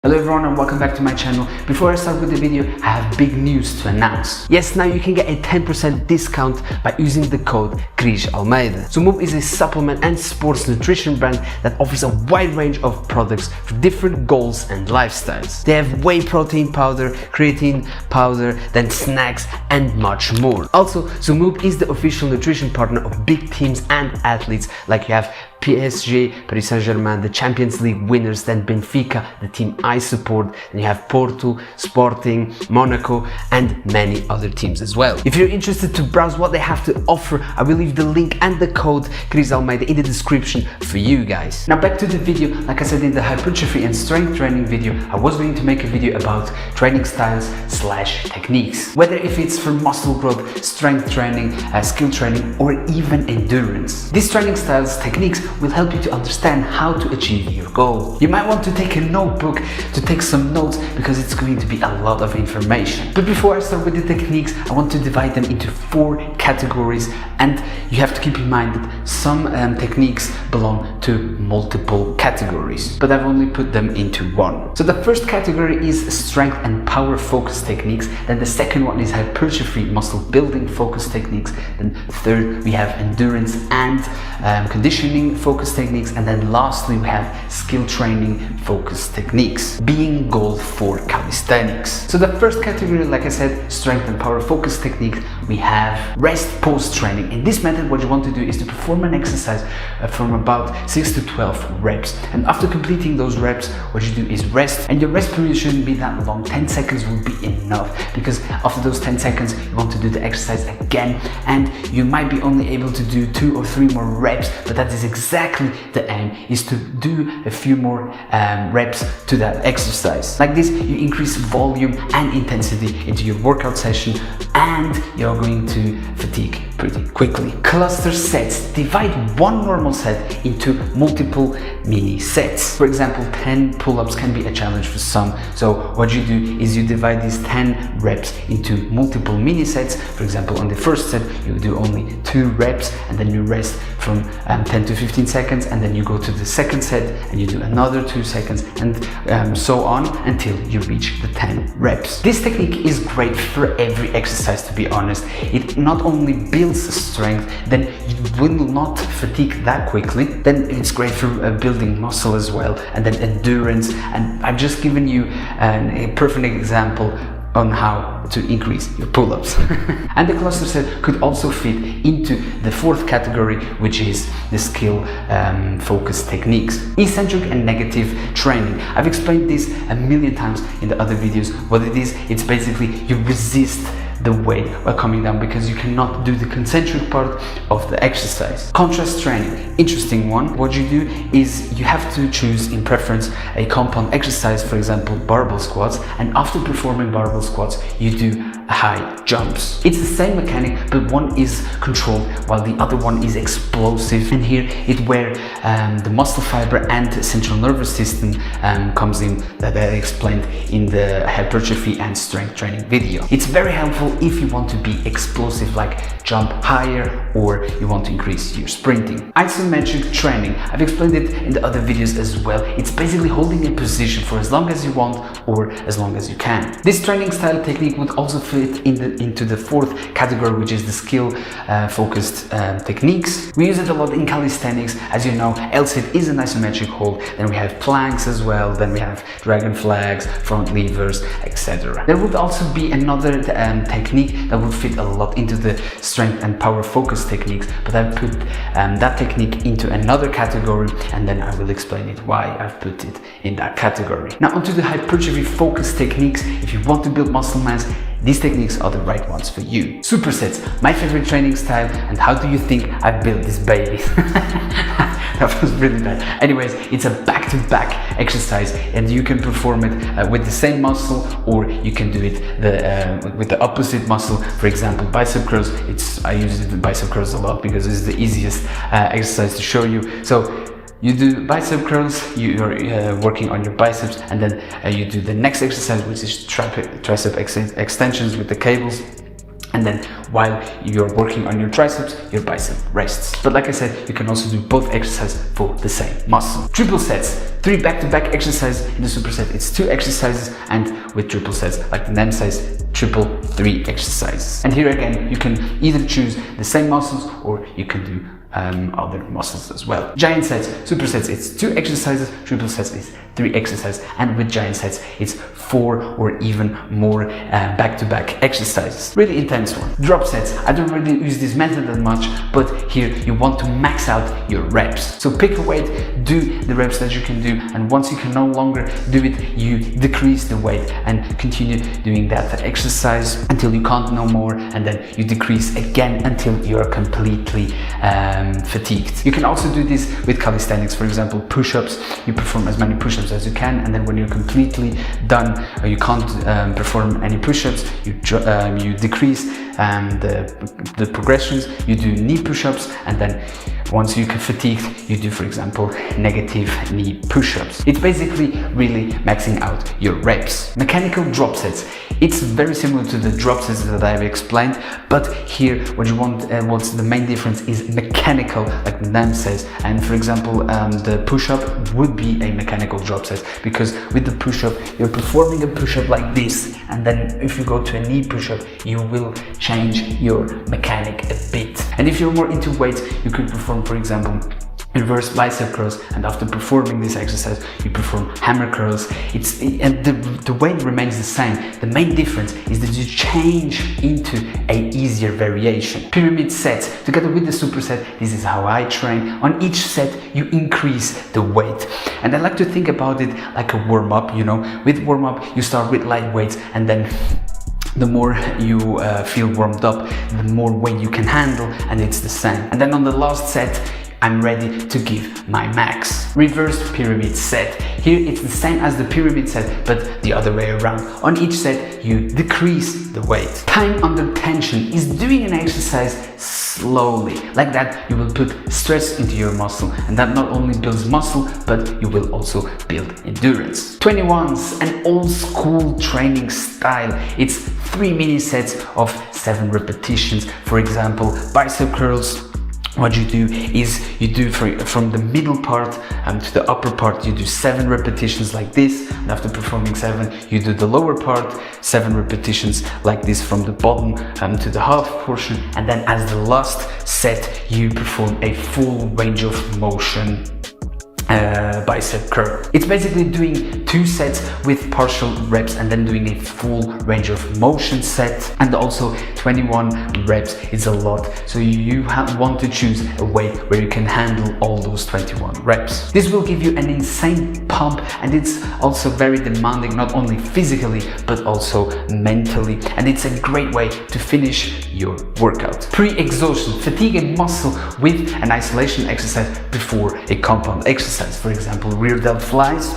Hello everyone and welcome back to my channel. Before I start with the video, I have big news to announce. Yes, now you can get a 10% discount by using the code Almeida. So Move is a supplement and sports nutrition brand that offers a wide range of products for different goals and lifestyles. They have whey protein powder, creatine powder, then snacks and much more. Also, Move is the official nutrition partner of big teams and athletes like you have PSG, Paris Saint-Germain, the Champions League winners, then Benfica, the team I support, and you have Porto, Sporting, Monaco, and many other teams as well. If you're interested to browse what they have to offer, I will leave the link and the code Almeida in the description for you guys. Now back to the video. Like I said in the hypertrophy and strength training video, I was going to make a video about training styles / techniques. Whether if it's for muscle growth, strength training, skill training, or even endurance. These training styles, techniques will help you to understand how to achieve your goal. You might want to take a notebook to take some notes because it's going to be a lot of information. But before I start with the techniques, I want to divide them into 4 categories, and you have to keep in mind that some techniques belong to multiple categories, but I've only put them into one. So the first category is strength and power focus techniques, then the second one is hypertrophy muscle building focus techniques, then third we have endurance and conditioning focus techniques, and then lastly we have skill training focus techniques, being goal for calisthenics. So the first category, like I said, strength and power focus techniques, we have rest post training. In this method, what you want to do is to perform an exercise from about 6 to 12 reps, and after completing those reps, what you do is rest, and your rest period shouldn't be that long. 10 seconds will be enough, because after those 10 seconds you want to do the exercise again, and you might be only able to do 2 or 3 more reps, but that is exactly the aim, is to do a few more reps to that exercise. Like this, you increase volume and intensity into your workout session, and you're going to fatigue pretty quickly. Cluster sets. Divide one normal set into multiple mini sets. For example, 10 pull-ups can be a challenge for some. So what you do is you divide these 10 reps into multiple mini sets. For example, on the first set, you do only 2 reps, and then you rest from 10 to 15 seconds, and then you go to the second set and you do another 2 seconds, and so on until you reach the 10 reps. This technique is great for every exercise, to be honest. It not only builds strength, then you will not fatigue that quickly, then it's great for building muscle as well, and then endurance. And I've just given you a perfect example on how to increase your pull-ups. And the cluster set could also fit into the 4th category, which is the skill focus techniques. Eccentric and negative training. I've explained this a million times in the other videos. What it is, it's basically you resist the weight while coming down because you cannot do the concentric part of the exercise. Contrast training, interesting one. What you do is you have to choose in preference a compound exercise, for example barbell squats, and after performing barbell squats you do high jumps. It's the same mechanic, but one is controlled while the other one is explosive, and here it where the muscle fiber and central nervous system comes in, that I explained in the hypertrophy and strength training video. It's very helpful if you want to be explosive, like jump higher, or you want to increase your sprinting. Isometric training, I've explained it in the other videos as well. It's basically holding a position for as long as you want or as long as you can. This training style technique would also fit into the 4th category, which is the skill focused techniques. We use it a lot in calisthenics. As you know, L-sit is an isometric hold, then we have planks as well, then we have dragon flags, front levers, etc. There would also be another technique that would fit a lot into the strength and power focus techniques, but I've put that technique into another category, and then I will explain it why I've put it in that category. Now onto the hypertrophy focus techniques. If you want to build muscle mass, these techniques are the right ones for you. Supersets, my favorite training style, and how do you think I built this baby? That was really bad. Anyways, it's a back-to-back exercise, and you can perform it with the same muscle, or you can do it with the opposite muscle. For example, bicep curls. I use the bicep curls a lot because it's the easiest exercise to show you. So you do bicep curls, you're working on your biceps, and then you do the next exercise, which is tricep extensions with the cables. and then while you're working on your triceps, your bicep rests. But like I said, you can also do both exercises for the same muscle. Triple sets, 3 back-to-back exercises. In the superset, it's 2 exercises, and with triple sets, like the name says, triple 3 exercises. And here again, you can either choose the same muscles or you can do other muscles as well. Giant sets, supersets, it's 2 exercises, triple sets is 3 exercises, and with giant sets it's 4 or even more back-to-back exercises. Really intense one. Drop sets, I don't really use this method that much, but here you want to max out your reps. So pick a weight, do the reps that you can do, and once you can no longer do it, you decrease the weight and continue doing that exercise until you can't no more, and then you decrease again until you're completely fatigued. You can also do this with calisthenics. For example, push-ups, you perform as many push-ups as you can, and then when you're completely done or you can't perform any push-ups, you decrease the progressions. You do knee push-ups, and then once you get fatigued, you do, for example, negative knee push-ups. It's basically really maxing out your reps. Mechanical drop sets. It's very similar to the drop sets that I've explained, but here what you want, what's the main difference is mechanical, like the name says. And for example, the push-up would be a mechanical drop set, because with the push-up, you're performing a push-up like this, and then if you go to a knee push-up, you will change your mechanic a bit. And if you're more into weights, you could perform, for example, reverse bicep curls, and after performing this exercise you perform hammer curls. And the weight remains the same. The main difference is that you change into a easier variation. Pyramid sets, together with the superset, this is how I train. On each set you increase the weight, and I like to think about it like a warm-up. You know, with warm-up you start with light weights, and then the more you feel warmed up, the more weight you can handle, and it's the same. And then on the last set, I'm ready to give my max. Reverse pyramid set. Here it's the same as the pyramid set, but the other way around. On each set you decrease the weight. Time under tension is doing an exercise slowly. Like that you will put stress into your muscle, and that not only builds muscle, but you will also build endurance. 21s, an old school training style. It's 3 mini sets of 7 repetitions. For example, bicep curls. What you do is you do from the middle part to the upper part, you do 7 repetitions like this, and after performing 7 you do the lower part, 7 repetitions like this from the bottom to the half portion, and then as the last set you perform a full range of motion bicep curl. It's basically doing 2 sets with partial reps and then doing a full range of motion set, and also 21 reps is a lot, so you want to choose a weight where you can handle all those 21 reps. This will give you an insane pump, and it's also very demanding, not only physically but also mentally, and it's a great way to finish your workout. Pre-exhaustion, fatigue a muscle with an isolation exercise before a compound exercise. For example, rear delt flies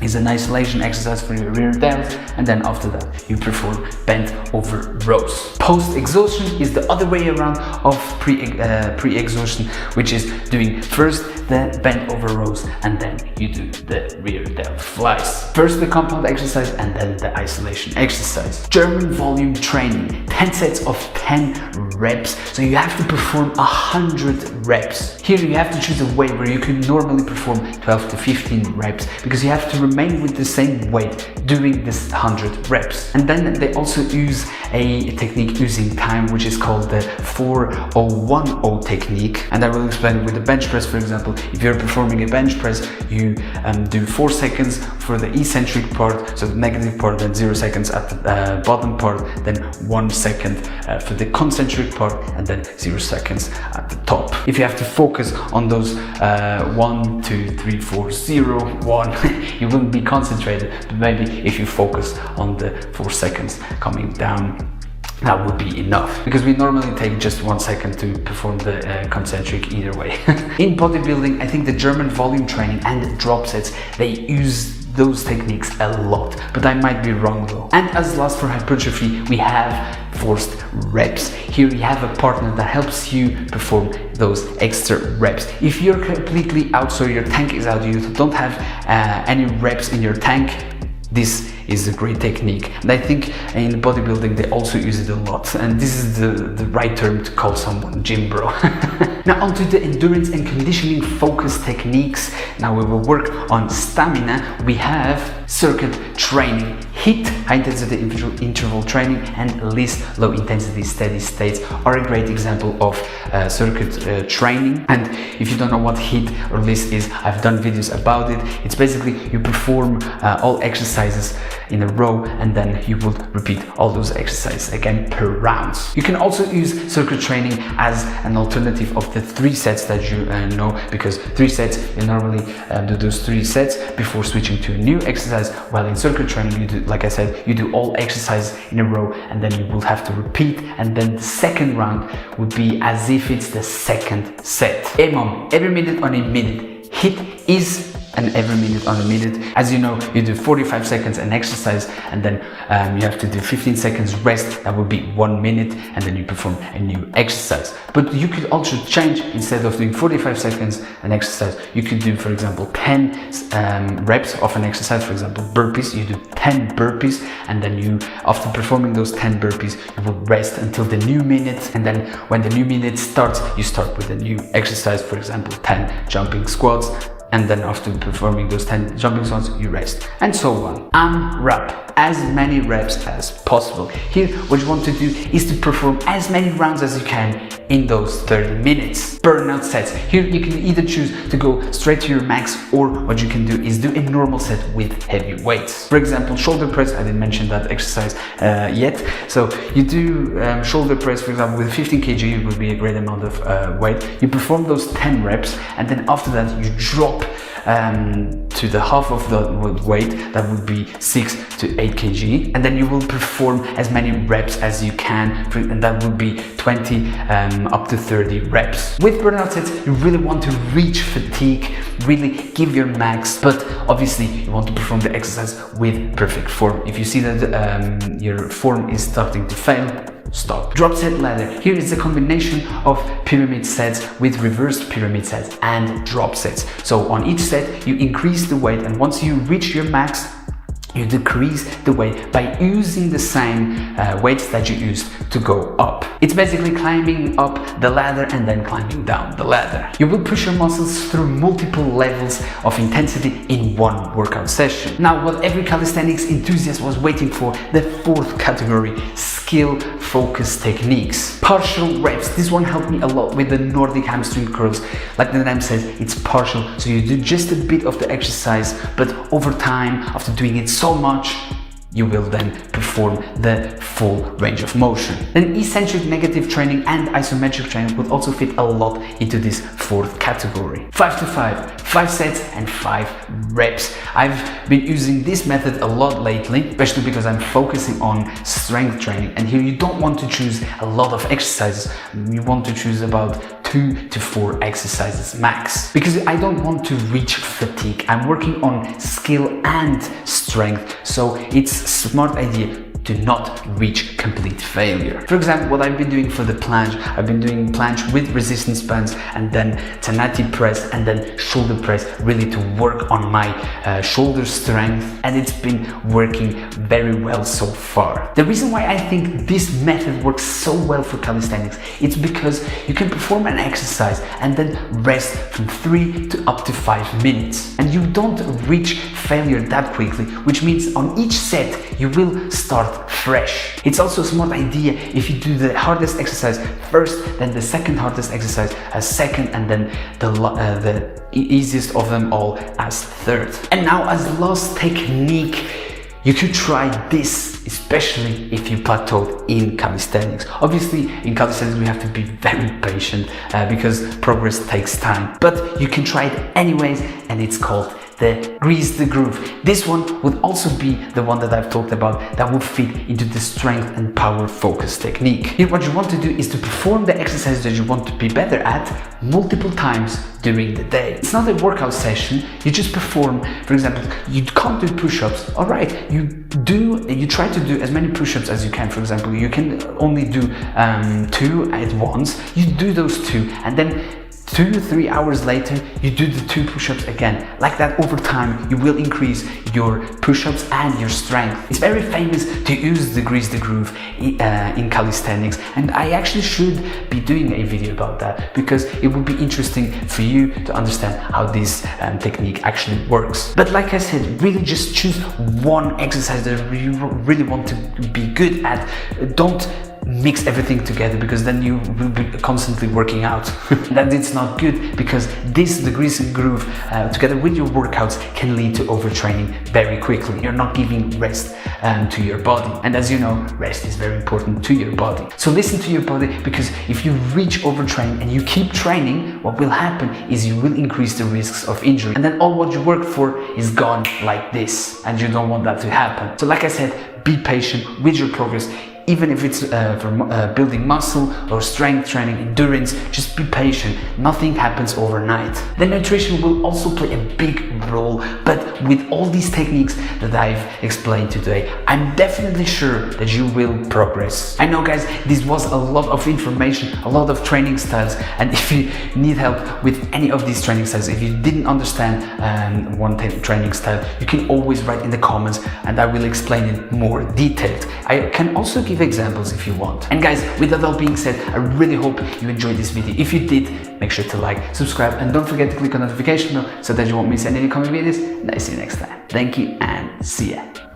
is an isolation exercise for your rear delt, and then after that you perform bent over rows. Post-exhaustion is the other way around of pre-exhaustion, which is doing first the bent over rows and then you do the rear delt flies. First the compound exercise and then the isolation exercise. German volume training, 10 sets of 10 reps, so you have to perform 100 reps. Here you have to choose a weight where you could normally perform 12 to 15 reps, because you have to remain with the same weight during this 100 reps. And then they also use a technique using time, which is called the 4-0-1-0 technique, and I will explain it with the bench press. For example, if you're performing a bench press, you do 4 seconds for the eccentric part, so the negative part, then 0 seconds at the bottom part, then 1 second for the concentric part, and then 0 seconds at the top. If you have to focus on those 1, 2, 3, 4, 0, 1, you wouldn't be concentrated, but maybe if you focus on the 4 seconds coming down, that would be enough, because we normally take just 1 second to perform the concentric either way. In bodybuilding, I think the German volume training and the drop sets, they use those techniques a lot, but I might be wrong though. And as last for hypertrophy, we have forced reps. Here you have a partner that helps you perform those extra reps. If you're completely out, so your tank is out, you don't have any reps in your tank, this is a great technique, and I think in bodybuilding they also use it a lot, and this is the right term to call someone gym bro. Now onto the endurance and conditioning focus techniques. Now we will work on stamina. We have circuit training, HIIT, high intensity interval training, and LIST, low intensity steady states, are a great example of circuit training. And if you don't know what HIIT or LIST is, I've done videos about it. It's basically you perform all exercises in a row, and then you will repeat all those exercises again per rounds. You can also use circuit training as an alternative of the 3 sets that you know, because 3 sets, you normally do those 3 sets before switching to a new exercise, while in circuit training you do, like I said, you do all exercises in a row, and then you will have to repeat, and then the second round would be as if it's the second set. EMOM, every minute on a minute. HIIT is and every minute on a minute. As you know, you do 45 seconds an exercise, and then you have to do 15 seconds rest. That would be 1 minute, and then you perform a new exercise. But you could also change, instead of doing 45 seconds an exercise, you could do, for example, 10 reps of an exercise. For example, burpees, you do 10 burpees, and then you, after performing those 10 burpees, you will rest until the new minute, and then when the new minute starts, you start with a new exercise, for example, 10 jumping squats, and then after performing those 10 jumping squats, you rest, and so on. AMRAP, as many reps as possible. Here, what you want to do is to perform as many rounds as you can in those 30 minutes. Burnout sets. Here, you can either choose to go straight to your max, or what you can do is do a normal set with heavy weights. For example, shoulder press. I didn't mention that exercise yet. So you do shoulder press, for example, with 15 kg, it would be a great amount of weight. You perform those 10 reps, and then after that, you drop to the half of the weight. That would be 6 to 8 kg, and then you will perform as many reps as you can, and that would be 20 up to 30 reps. With burnout sets, you really want to reach fatigue, really give your max, but obviously you want to perform the exercise with perfect form. If you see that your form is starting to fail, stop. Drop set ladder. Here is a combination of pyramid sets with reversed pyramid sets and drop sets. So on each set you increase the weight, and once you reach your max, you decrease the weight by using the same weights that you used to go up. It's basically climbing up the ladder and then climbing down the ladder. You will push your muscles through multiple levels of intensity in one workout session. Now, what every calisthenics enthusiast was waiting for, the 4th category, skill focus techniques. Partial reps. This one helped me a lot with the Nordic hamstring curls. Like the name says, it's partial, so you do just a bit of the exercise, but over time, after doing it so much, you will then perform the full range of motion. Then eccentric negative training and isometric training would also fit a lot into this 4th category. 5 to 5, 5 sets and 5 reps. I've been using this method a lot lately, especially because I'm focusing on strength training, and here you don't want to choose a lot of exercises. You want to choose about 2 to 4 exercises max, because I don't want to reach fatigue. I'm working on skill and strength, so it's a smart idea to not reach complete failure. For example, what I've been doing for the planche, I've been doing planche with resistance bands, and then Tanati press, and then shoulder press, really to work on my shoulder strength, and it's been working very well so far. The reason why I think this method works so well for calisthenics, it's because you can perform an exercise and then rest from 3 to up to 5 minutes, and you don't reach failure that quickly, which means on each set you will start fresh. It's also a smart idea if you do the hardest exercise first, then the second hardest exercise as second, and then the easiest of them all as third. And now, as last technique, you could try this, especially if you plateaued in calisthenics. Obviously, in calisthenics we have to be very patient because progress takes time, but you can try it anyways, and it's called the grease the groove. This one would also be the one that I've talked about, that would fit into the strength and power focus technique. Here, what you want to do is to perform the exercise that you want to be better at multiple times during the day. It's not a workout session, you just perform. For example, you can't do push-ups, all right, you try to do as many push-ups as you can. For example, you can only do 2 at once, you do those 2, and then 2-3 hours later, you do the 2 push-ups again. Like that, over time, you will increase your push-ups and your strength. It's very famous to use the grease the groove in calisthenics, and I actually should be doing a video about that because it would be interesting for you to understand how this technique actually works. But like I said, really just choose one exercise that you really want to be good at. Don't mix everything together, because then you will be constantly working out. That it's not good, because the grease and groove together with your workouts can lead to overtraining very quickly. You're not giving rest to your body, and as you know, rest is very important to your body. So listen to your body, because if you reach overtraining and you keep training, what will happen is you will increase the risks of injury, and then all what you worked for is gone like this, and you don't want that to happen. So like I said, be patient with your progress. Even if it's for building muscle or strength training, endurance, just be patient. Nothing happens overnight. The nutrition will also play a big role, but with all these techniques that I've explained today, I'm definitely sure that you will progress. I know, guys, this was a lot of information, a lot of training styles, and if you need help with any of these training styles, if you didn't understand one training style, you can always write in the comments and I will explain it more detailed. I can also give examples if you want. And guys, with that all being said, I really hope you enjoyed this video. If you did, make sure to like, subscribe, and don't forget to click on the notification bell so that you won't miss any coming videos. And I see you next time. Thank you and see ya.